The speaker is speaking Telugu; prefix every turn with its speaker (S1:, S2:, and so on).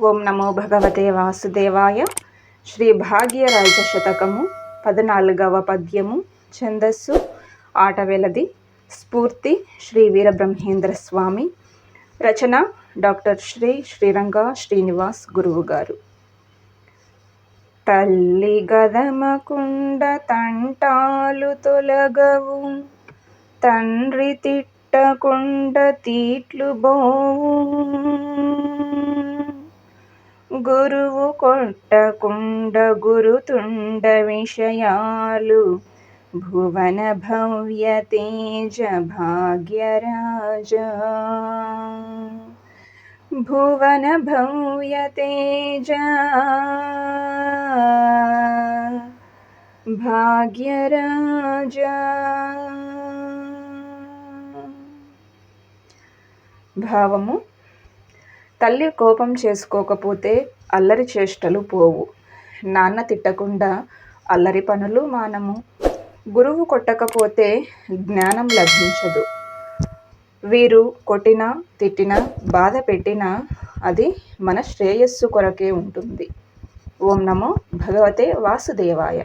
S1: ఓం నమో భగవతే వాసుదేవాయ. శ్రీ భాగ్యరాజ శతకము 14వ పద్యము. ఛందస్సు ఆటవెలది. స్ఫూర్తి శ్రీ వీరబ్రహ్మేంద్ర స్వామి. రచన డాక్టర్ శ్రీరంగ శ్రీనివాస్ గురువు గారు. తల్లి గదమకుండ తంటాలు తొలగవు, తండ్రి తిట్టకుండ తీట్లు బోవు, గురువు కొట్టకుండ గురుతుండ విషయాలు, భువన భవ్య తేజ భాగ్యరాజ, భువన భవ్య తేజ భాగ్యరాజ. భావము: తల్లి కోపం చేసుకోకపోతే అల్లరి చేష్టలు పోవు, నాన్న తిట్టకుండా అల్లరి పనులు మానము, గురువు కొట్టకపోతే జ్ఞానం లభించదు. వీరు కొట్టినా తిట్టినా బాధ పెట్టినా అది మన శ్రేయస్సు కొరకే ఉంటుంది. ఓం నమో భగవతే వాసుదేవాయ.